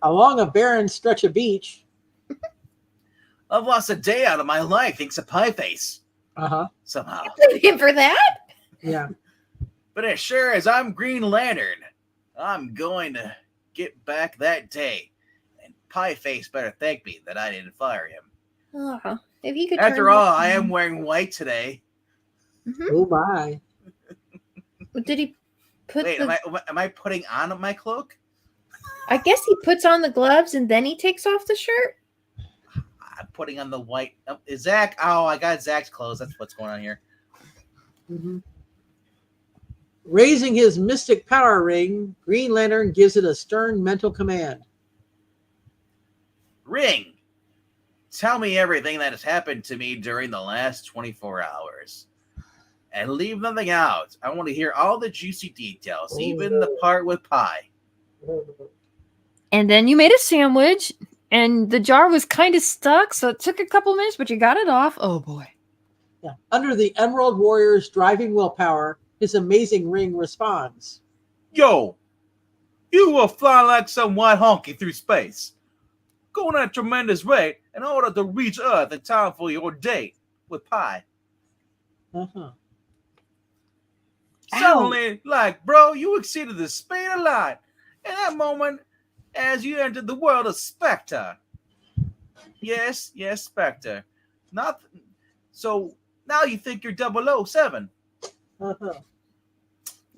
Along a barren stretch of beach. I've lost a day out of my life thanks to Pieface. Uh-huh. Somehow. Blame him for that? Yeah. But as sure as I'm Green Lantern, I'm going to get back that day. And Pieface better thank me that I didn't fire him. Oh, if he could. After all, I am wearing white today. Oh, my. Did he put? Wait, am I putting on my cloak? I guess he puts on the gloves and then he takes off the shirt. I'm putting on the white. Is Zach? Oh, I got Zach's clothes. That's what's going on here. Mm-hmm. Raising his mystic power ring, Green Lantern gives it a stern mental command. Ring, tell me everything that has happened to me during the last 24 hours. And leave nothing out. I want to hear all the juicy details, even the part with Pie. And then you made a sandwich, and the jar was kind of stuck, so it took a couple minutes, but you got it off. Oh boy! Yeah. Under the Emerald Warrior's driving willpower, his amazing ring responds. Yo, you will fly like some white honky through space, going at a tremendous rate in order to reach Earth in time for your date with Pie. Uh-huh. Suddenly, bro, you exceeded the speed of light in that moment as you entered the world of Spectre. Yes, Spectre. So now you think you're 007. Uh-huh.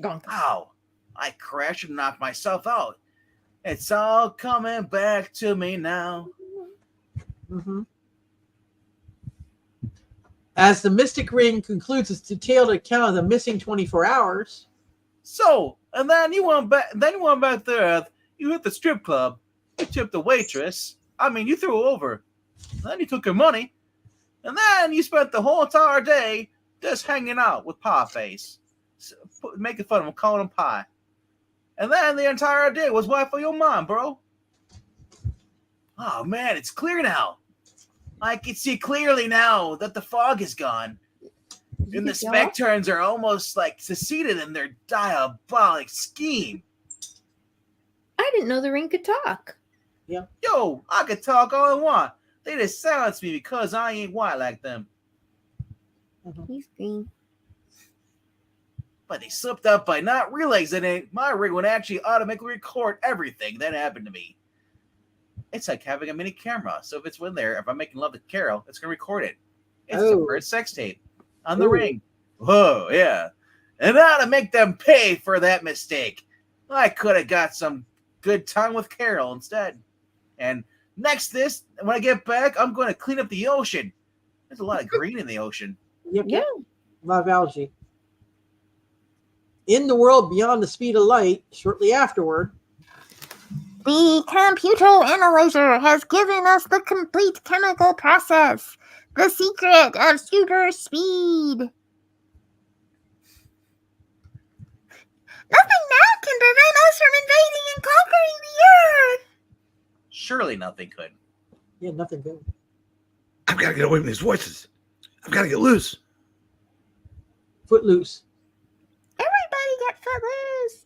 Ow, I crashed and knocked myself out. It's all coming back to me now. Mm-hmm. As the Mystic Ring concludes its detailed account of the missing 24 hours. So, and then you went back to Earth, you hit the strip club, you tipped the waitress, you threw her over. Then you took her money, and then you spent the whole entire day just hanging out with Pieface, making fun of him, calling him Pie. And then the entire day was why for your mom, bro. Oh man, it's clear now. I can see clearly now that the fog is gone. And the Spectarns are almost succeeded in their diabolic scheme. I didn't know the ring could talk. Yeah. Yo, I could talk all I want. They just silence me because I ain't white like them. He's green. But they slipped up by not realizing it. My ring would actually automatically record everything that happened to me. It's like having a mini camera. So if it's in there, if I'm making love to Carol, it's going to record it. It's the first sex tape on the ring. Whoa, yeah. And now to make them pay for that mistake, I could have got some good time with Carol instead. And next when I get back, I'm going to clean up the ocean. There's a lot of green in the ocean. Yep. A lot of algae. In the world beyond the speed of light, shortly afterward, the computer analyzer has given us the complete chemical process, the secret of super speed. Nothing now can prevent us from invading and conquering the Earth. Surely nothing could. Yeah, nothing good. I've got to get away from these voices. I've got to get loose. Footloose. Everybody get footloose.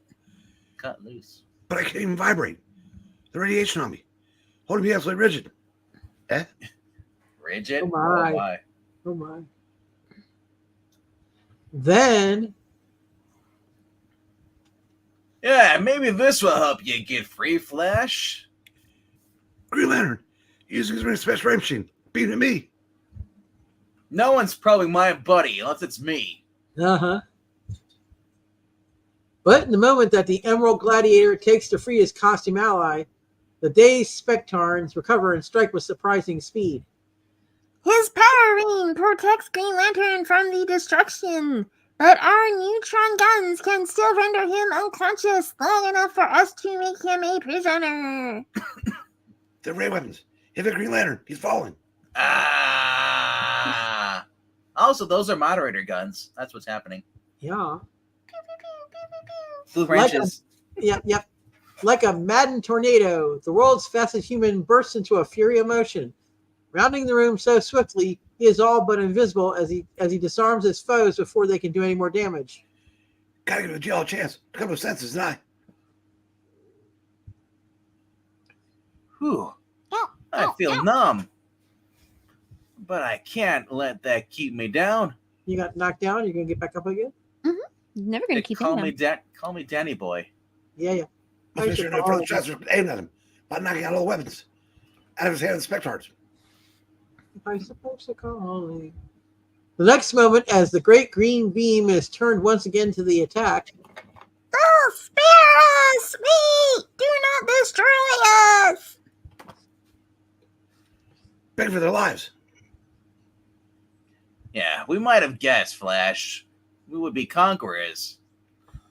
Cut loose. But I can't even vibrate. The radiation on me, holding me absolutely rigid. Bridget? Oh my. my. Oh my. Then, Yeah, maybe this will help you get free, Flash. Green Lantern, using his special ray machine. Beat at me. No one's probing my buddy unless it's me. but in the moment that the Emerald Gladiator takes to free his costume ally, the dazed Spectarns recover and strike with surprising speed. His power ring protects Green Lantern from the destruction, but our neutron guns can still render him unconscious long enough for us to make him a prisoner. The ray weapons. Hit the Green Lantern. He's falling. Ah. Also, those are moderator guns. That's what's happening. Yeah. Blue wrenches. Yep. Like a maddened tornado, the world's fastest human bursts into a fury of motion. Rounding the room so swiftly, he is all but invisible as he disarms his foes before they can do any more damage. Gotta give the Giella a chance to come to senses, and Whew. I feel numb. But I can't let that keep me down. You got knocked down, you're going to get back up again? You're never going to keep him down. Call me Danny Boy. Yeah. must make sure no further shots are aimed at him by knocking out all the weapons out of his hand and Spectarns. I suppose to call me. The next moment, as the great green beam is turned once again to the attack. Oh, spare us! Wait! Do not destroy us! Begging for their lives. Yeah, we might have guessed, Flash. We would be conquerors.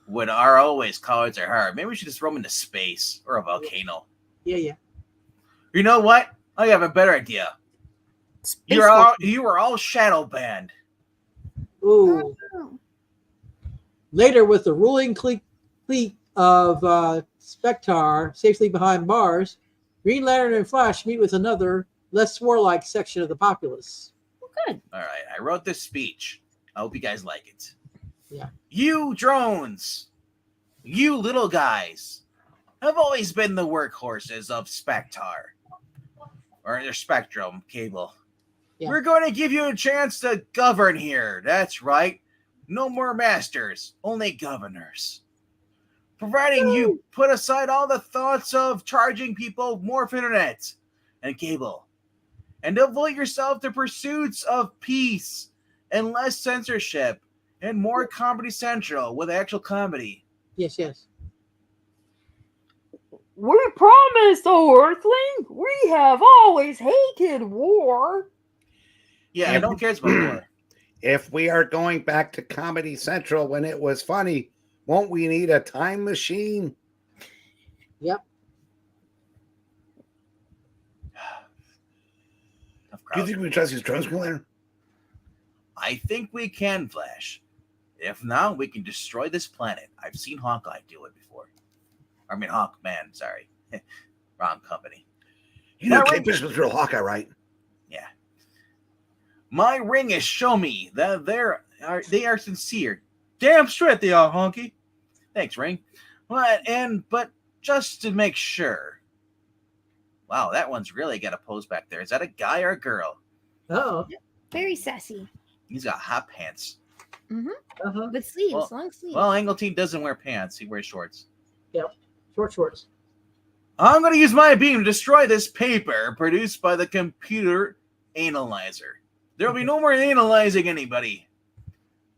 When our always cards are hard. Maybe we should just roam into space or a volcano. Yeah. You know what? I have a better idea. You were all shadow banned. Ooh. Later, with the ruling clique of Spectar safely behind bars, Green Lantern and Flash meet with another, less warlike section of the populace. Good. All right, I wrote this speech. I hope you guys like it. Yeah. You drones, you little guys, have always been the workhorses of Spectar. Or their Spectrum cable. Yeah. We're going to give you a chance to govern here. That's right. No more masters, only governors. Providing you put aside all the thoughts of charging people more for internet and cable. And devote yourself to pursuits of peace and less censorship and more Comedy Central with actual comedy. Yes. We promise, O Earthling. We have always hated war. Yeah, I don't care about war. If we are going back to Comedy Central when it was funny, won't we need a time machine? Yep. Do you think we trust these drones, Green Lantern? I think we can, Flash. If not, we can destroy this planet. I've seen Hawkeye do it before. I mean, Hawkman, sorry. Wrong company. You know Kate Bishop's real Hawkeye, right? Yeah. My ring has shown me that they are sincere. Damn straight they are, honky. Thanks, Ring. But just to make sure. Wow, that one's really got a pose back there. Is that a guy or a girl? Oh. Very sassy. He's got hot pants. With sleeves, long sleeves. Well, Angleton doesn't wear pants. He wears shorts. Yep. Shorts. I'm going to use my beam to destroy this paper produced by the computer analyzer. There will be no more analyzing anybody.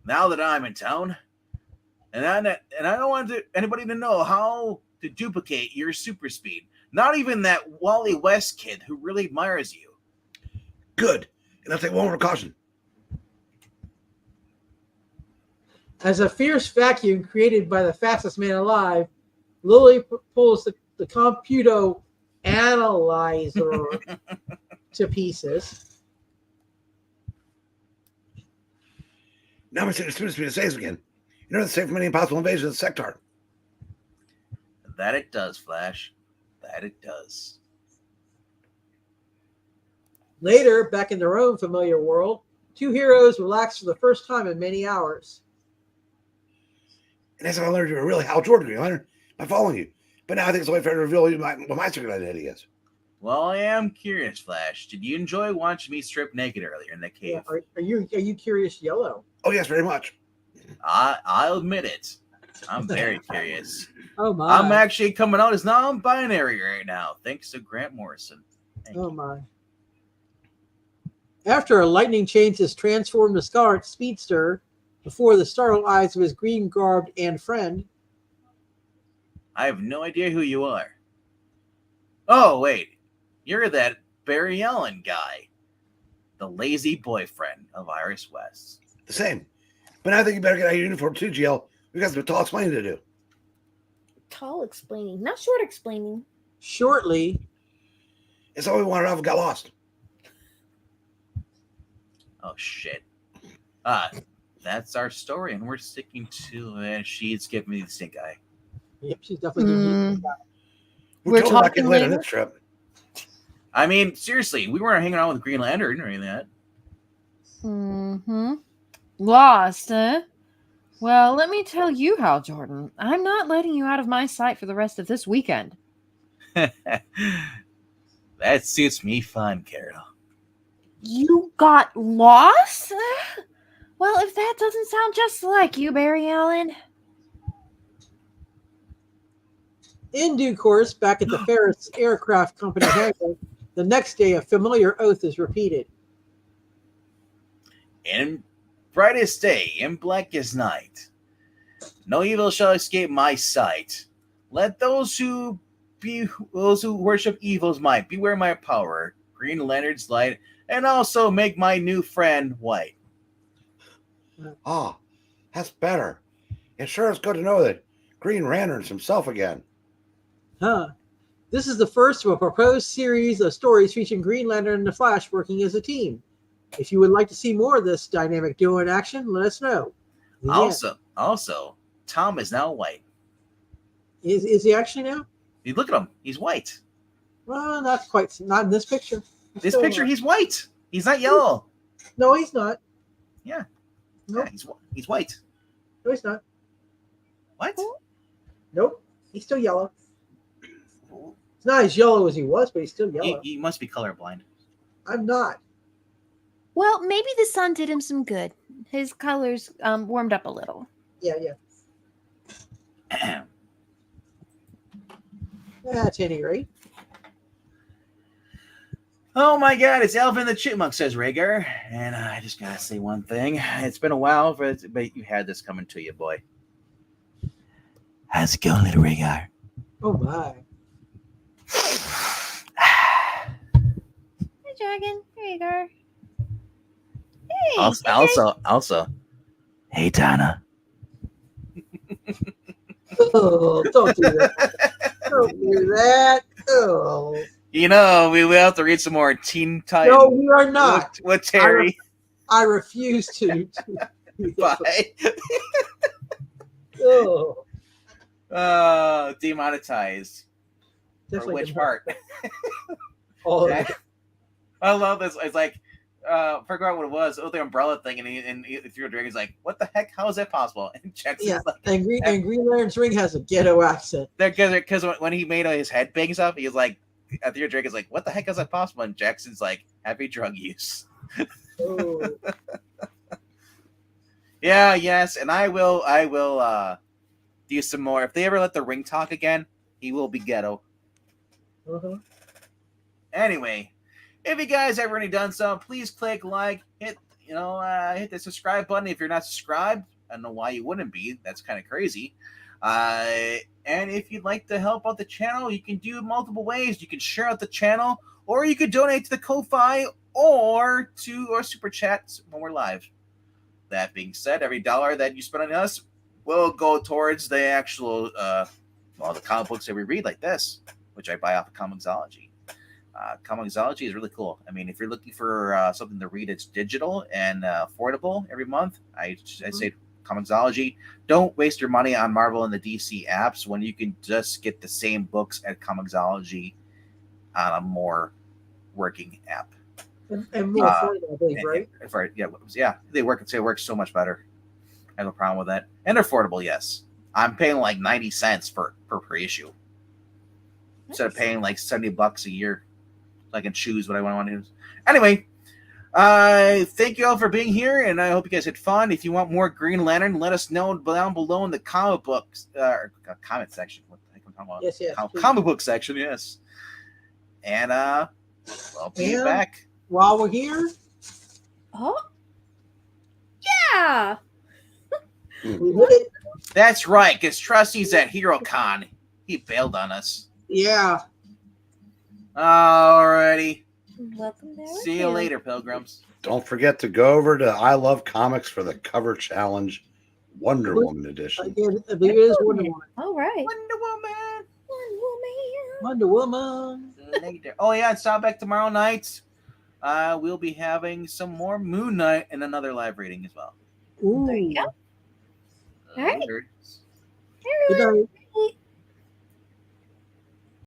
Now that I'm in town, and I don't want anybody to know how to duplicate your super speed. Not even that Wally West kid who really admires you. Good. And I'll take one more caution. As a fierce vacuum created by the fastest man alive, Lily pulls the computer analyzer to pieces. Now I'm saying the students to saves again. You know the save from any impossible invasion of the Sectar. That it does, Flash. That it does. Later, back in their own familiar world, two heroes relax for the first time in many hours. And that's how I learned you were really Hal Jordan, Green Lantern, by following you. But now I think it's a way for to reveal you what my secret identity is. Well, I am curious, Flash. Did you enjoy watching me strip naked earlier in the cave? Yeah, are you curious, Yellow? Oh, yes, very much. I'll admit it. I'm very curious. Oh my! I'm actually coming out as non-binary right now, thanks to Grant Morrison. Thank Oh you. my! After a lightning change has transformed the Scarlet Speedster before the startled eyes of his green-garbed and friend. I have no idea who you are. Oh, wait. You're that Barry Allen guy. The lazy boyfriend of Iris West. The same. But I think you better get out of your uniform too, GL. We got some tall explaining to do. Tall explaining, not short explaining. Shortly, It's all we wanted off and got lost. Oh, shit. That's our story, and we're sticking to it. She's giving me the stink eye. yep, she's definitely giving me We're totally not talking getting laid on later? this trip. I mean, seriously, we weren't hanging out with Green Lantern or anything like Mm-hmm. Lost, huh? Well, let me tell you how, Jordan. I'm not letting you out of my sight for the rest of this weekend. that. That suits me fine, Carol. You got lost? Well, if that doesn't sound just like you, Barry Allen. In due course, back at the Ferris Aircraft Company hangar, the next day a familiar oath is repeated. In brightest day, in blackest night, no evil shall escape my sight. Let those who worship evil's might beware my power, Green Lantern's light, and also make my new friend white. Ah, that's better. It sure is good to know that Green Lantern's himself again. Huh. This is the first of a proposed series of stories featuring Green Lantern and the Flash working as a team. If you would like to see more of this dynamic duo in action, let us know. The end. Also, Tom is now white. Is he actually now? You look at him; he's white. Well, not in this picture. This picture, he's white. He's not yellow. No, he's not. Yeah, Nope. yeah, he's white. No, he's not. What? Nope. He's still yellow. It's not as yellow as he was, but he's still yellow. He must be colorblind. I'm not. Well, maybe the sun did him some good. His colors warmed up a little. Yeah. At any rate. Oh my God, it's Alvin the Chipmunk, says Rhaegar. And I just gotta say one thing. It's been a while, but you had this coming to you, boy. How's it going, little Rhaegar? Oh my. Hey, Dragon. Here you go. Hey. Also, hey, Donna. Oh, don't do that. Don't do that. Oh. You know, we will have to read some more Teen Titans. No, we are not. With Terry. I refuse to. Bye. Oh. Demonetized. For Definitely which didn't part? Oh, Jack- I love this. It's like, forgot what it was. Oh, the umbrella thing, and he threw a drink. He's like, "What the heck? How is that possible?" And Jackson's yeah. like, And Green Lantern's ring has a ghetto accent. because when he made his head big stuff, he was like, "Threw a drink." Is like, "What the heck is that possible?" And Jackson's like, "Heavy drug use." Oh. Yeah, yes, and I will do some more. If they ever let the ring talk again, he will be ghetto. Uh-huh. Anyway, if you guys have already done so, please click like, hit the subscribe button if you're not subscribed. I don't know why you wouldn't be. That's kind of crazy. And if you'd like to help out the channel, you can do multiple ways. You can share out the channel, or you could donate to the Ko-Fi or to our Super Chat when we're live. That being said, every dollar that you spend on us will go towards the actual, the comic books that we read, like this, which I buy off of Comixology. Comixology is really cool. I mean, if you're looking for something to read, it's digital and affordable every month. I say Comixology. Don't waste your money on Marvel and the DC apps when you can just get the same books at Comixology on a more working app. And more affordable, I believe, right? Yeah, they work. It works so much better. I have no problem with that. And affordable, yes. I'm paying like 90 cents per issue instead of paying like $70 a year. I can choose what I want to use. Anyway, thank you all for being here, and I hope you guys had fun. If you want more Green Lantern, let us know down below in the comic books comment section. What the heck am I talking about? Yes, please. Comic book section, yes. And I'll be And back. while we're here, Oh, yeah. we did it. That's right, because Trusty's at HeroCon. He bailed on us. Yeah. Alrighty. Welcome there. See you later, pilgrims. Don't forget to go over to I Love Comics for the cover challenge Wonder Woman edition. Again, I believe it is Wonder Woman. All right. Wonder Woman. Wonder Woman. Later. Oh yeah, and stop back tomorrow night. We'll be having some more Moon Knight and another live reading as well. Ooh. There you go. All right. Later. Good night.